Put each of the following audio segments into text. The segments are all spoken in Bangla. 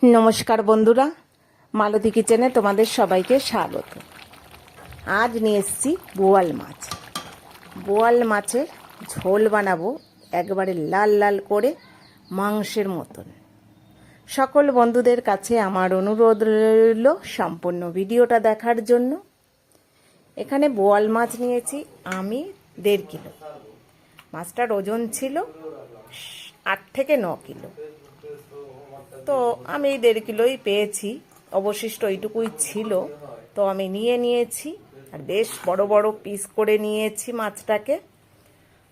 নমস্কার বন্ধুরা, মালতী কিচেনে তোমাদের সবাইকে স্বাগত। আজ নিয়ে এসেছি বোয়াল মাছ। বোয়াল মাছের ঝোল বানাবো একবারে লাল লাল করে, মাংসের মতন। সকল বন্ধুদের কাছে আমার অনুরোধ রইল সম্পূর্ণ ভিডিওটা দেখার জন্য। এখানে বোয়াল মাছ নিয়েছি আমি 1.5 কিলো। মাছটার ওজন ছিল 8 থেকে 9 কিলো। তো আমি 1.5 কিলোই পেয়েছি, অবশিষ্ট এইটুকুই ছিল। তো আমি নিয়েছি, আর বেশ বড় বড় পিস করে নিয়েছি মাছটাকে।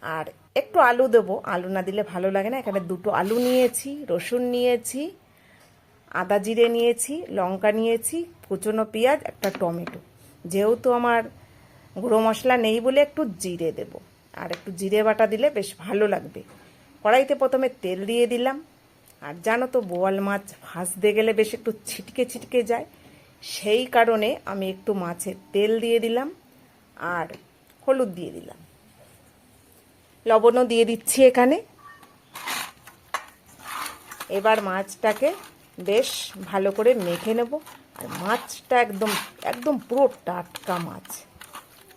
আর একটু আলু দেবো, আলু না দিলে ভালো লাগে না। এখানে 2টো আলু নিয়েছি, রসুন নিয়েছি, আদা জিরে নিয়েছি, লঙ্কা নিয়েছি, কুচনো পেঁয়াজ, একটা টমেটো। যেহেতু আমার গুঁড়ো মশলা নেই বলে একটু জিরে দেব, আর একটু জিরে বাটা দিলে বেশ ভালো লাগবে। কড়াইতে প্রথমে তেল দিয়ে দিলাম। আর জানো তো, বোয়াল মাছ ভাজতে গেলে বেশ একটু ছিটকে ছিটকে যায়, সেই কারণে আমি একটু মাছে তেল দিয়ে দিলাম আর হলুদ দিয়ে দিলাম, লবণও দিয়ে দিচ্ছি এখানে। এবার মাছটাকে বেশ ভালো করে মেখে নেব। আর মাছটা একদম একদম পুরো টাটকা মাছ,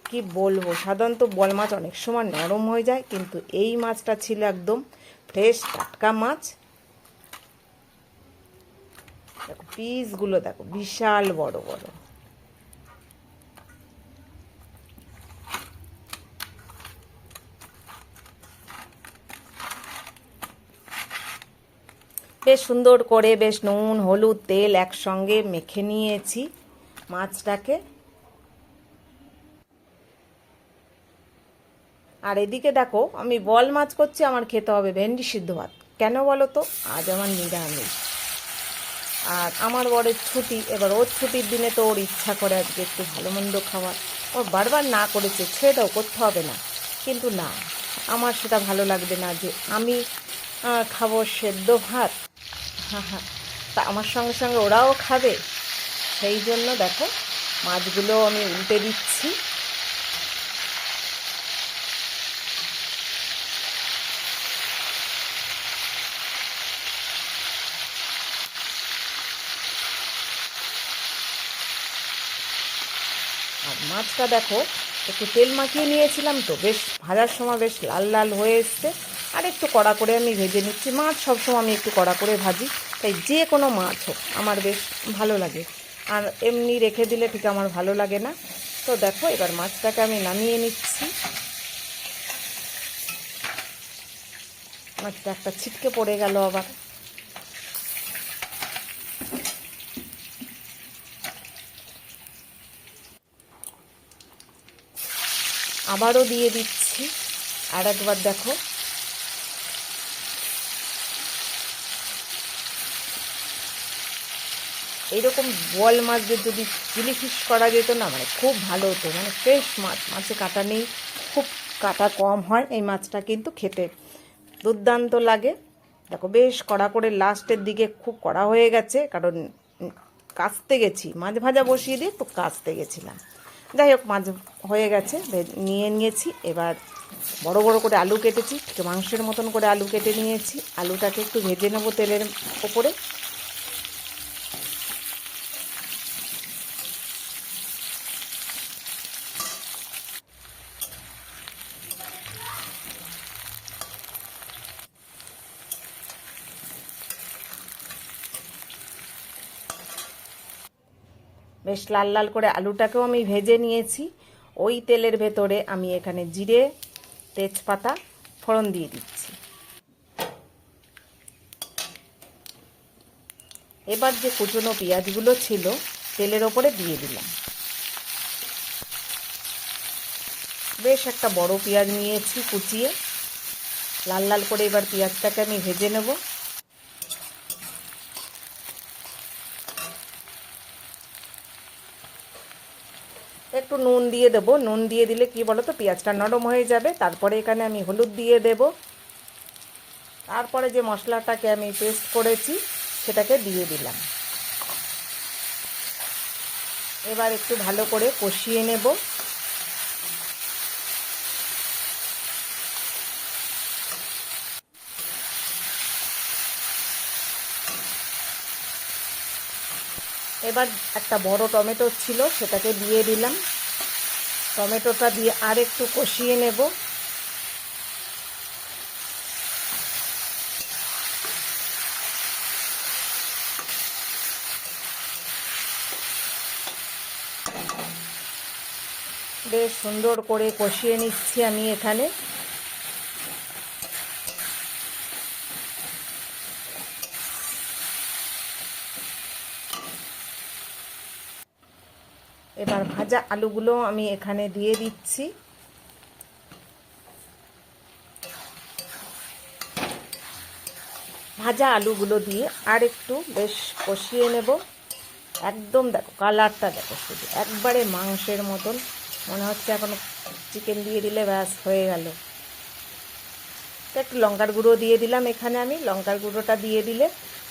কি বলবো। সাধারণত বোয়াল মাছ অনেক সময় নরম হয়ে যায়, কিন্তু এই মাছটা ছিল একদম ফ্রেশ টাটকা মাছ। দেখো পিসগুলো, দেখো বিশাল বড় বড়। বেশ সুন্দর করে বেশ নুন হলুদ তেল একসঙ্গে মেখে নিয়েছি মাছটাকে। আর এদিকে দেখো, আমি বোয়াল মাছ করছি, আমার খেতে হবে ভেন্ডি সিদ্ধ ভাত। কেন বলো তো, আজ আমার নিরামিষ। আর আমার বরের ছুটি, এবার ওর ছুটির দিনে তো ওর ইচ্ছা করে আজকে একটু ভালো মন্দ খাওয়ার। ওর বারবার না করেছে, ছেড়ে দাও, করতে হবে না। কিন্তু না, আমার সেটা ভালো লাগবে না যে আমি খাবো সেদ্ধ ভাত। হ্যাঁ হ্যাঁ, তা আমার সঙ্গে সঙ্গে ওরাও খাবে। সেই জন্য দেখো মাছগুলো আমি উল্টে দিচ্ছি। আর মাছটা দেখো একটু তেল মাখিয়ে নিয়েছিলাম, তো বেশ ভাজার সময় বেশ লাল লাল হয়ে এসছে। আর একটু কড়া করে আমি ভেজে নিচ্ছি। মাছ সবসময় আমি একটু কড়া করে ভাজি, তাই যে কোনো মাছ হোক আমার বেশ ভালো লাগে। আর এমনি রেখে দিলে ঠিক আমার ভালো লাগে না। তো দেখো এবার মাছটাকে আমি নামিয়ে নিচ্ছি। মাছটা একটা ছিটকে পড়ে গেল আবার। আবারও দিয়ে দিচ্ছি, আর একবার দেখো। এইরকম বোয়াল মাছদের যদি চিলি ফিশ করা যেত না, মানে খুব ভালো হতো। মানে ফ্রেশ মাছ, মাছে কাঁটা নেই, খুব কাঁটা কম হয় এই মাছটা, কিন্তু খেতে দুর্দান্ত লাগে। দেখো বেশ কড়া করে লাস্টের দিকে খুব কড়া হয়ে গেছে, কারণ কাচতে গেছি, মাছ ভাজা বসিয়ে দিয়ে তো কাচতে গেছিলাম। যাই হোক, মাছ হয়ে গেছে, নিয়েছি। এবার বড় বড় করে আলু কেটেছি, ঠিক মাংসের মতন করে আলু কেটে নিয়েছি। আলুটাকে একটু ভেজে নেবো তেলের ওপরে। বেশ লাল লাল করে আলুটাকেও আমি ভেজে নিয়েছি। ওই তেলের ভেতরে আমি এখানে জিরে তেজপাতা ফোড়ন দিয়ে দিচ্ছি। এবার যে কুচনো পেঁয়াজগুলো ছিল তেলের ওপরে দিয়ে দিলাম। বেশ একটা বড় পেঁয়াজ নিয়েছি কুচিয়ে, লাল লাল করে এবার পেঁয়াজটাকে আমি ভেজে নেব। একটু নুন দিয়ে দেবো, নুন দিয়ে দিলে কি বলো তো, পেঁয়াজটা নরম হয়ে যাবে। তারপরে এখানে আমি হলুদ দিয়ে দেব। তারপরে যে মশলাটাকে আমি পেস্ট করেছি সেটাকে দিয়ে দিলাম। এবার একটু ভালো করে কষিয়ে নেব। এবার একটা বড় টমেটো ছিল, সেটাকে দিয়ে দিলাম। টমেটোটা দিয়ে আর একটু কষিয়ে নেব। বেশ সুন্দর করে কষিয়ে নিচ্ছি আমি এখানে। এবার ভাজা আলুগুলো আমি এখানে দিয়ে দিচ্ছি। ভাজা আলুগুলো দিয়ে আর একটু বেশ কষিয়ে নেব। একদম দেখো কালারটা দেখো, শুধু একবারে মাংসের মতন মনে হচ্ছে। এখন চিকেন দিয়ে দিলে ব্যাস হয়ে গেল। তো একটু লঙ্কার গুঁড়ো দিয়ে দিলাম এখানে আমি। লঙ্কার গুঁড়োটা দিয়ে দিলে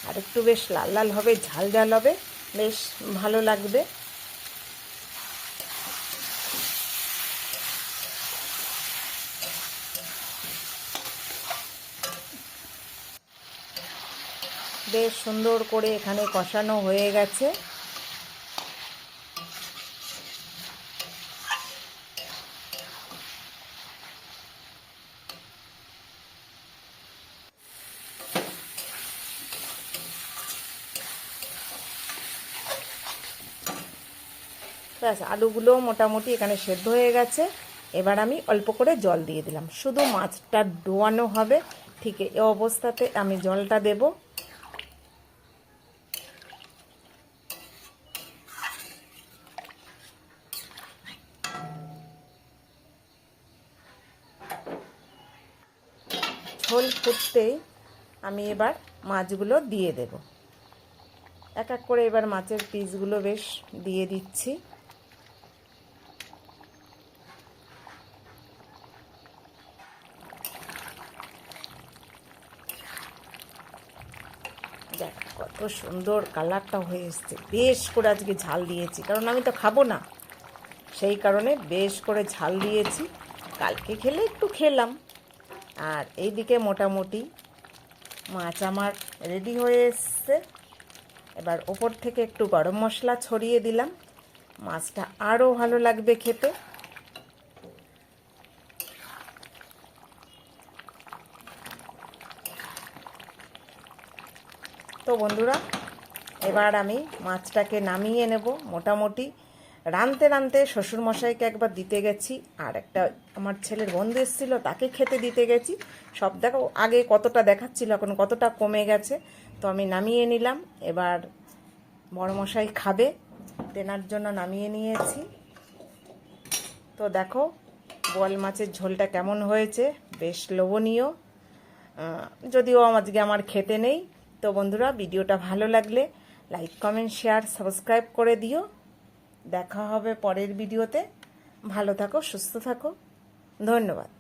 আর একটু বেশ লাল লাল হবে, ঝাল ঝাল হবে, বেশ ভালো লাগবে। বেশ সুন্দর করে এখানে কষানো হয়ে গেছে। ব্যাস আলুগুলো মোটামুটি এখানে সেদ্ধ হয়ে গেছে। এবার আমি অল্প করে জল দিয়ে দিলাম, শুধু মাছটা ডোয়ানো হবে। ঠিক এই অবস্থাতে আমি জলটা দেব। ঝোল ফুটতেই আমি এবার মাছগুলো দিয়ে দেব। এক এক করে এবার মাছের পিসগুলো বেশ দিয়ে দিচ্ছি। দেখ কত সুন্দর কালারটা হয়ে এসছে। বেশ করে আজকে ঝাল দিয়েছি, কারণ আমি তো খাবো না, সেই কারণে বেশ করে ঝাল দিয়েছি। কালকে খেলে একটু খেলাম। আর এইদিকে মোটামুটি মাছ আমার রেডি হয়ে এসছে। এবার ওপর থেকে একটু গরম মশলা ছড়িয়ে দিলাম, মাছটা আরও ভালো লাগবে খেতে। তো বন্ধুরা, এবার আমি মাছটাকে নামিয়ে নেব। মোটামুটি রাঁধতে রাঁধতে শ্বশুরমশাইকে একবার দিতে গেছি, আর একটা আমার ছেলের বন্ধু এসেছিলো, তাকে খেতে দিতে গেছি। সব দেখো আগে কতটা দেখাচ্ছিল, এখন কতটা কমে গেছে। তো আমি নামিয়ে নিলাম। এবার বড়মশাই খাবে, তেনার জন্য নামিয়ে নিয়েছি। তো দেখো বোয়াল মাছের ঝোলটা কেমন হয়েছে, বেশ লোভনীয়। যদিও আজকে আমার খেতে নেই। তো বন্ধুরা, ভিডিওটা ভালো লাগলে লাইক কমেন্ট শেয়ার সাবস্ক্রাইব করে দিও। দেখা হবে পরের ভিডিওতে। ভালো থাকো, সুস্থ থাকো, ধন্যবাদ।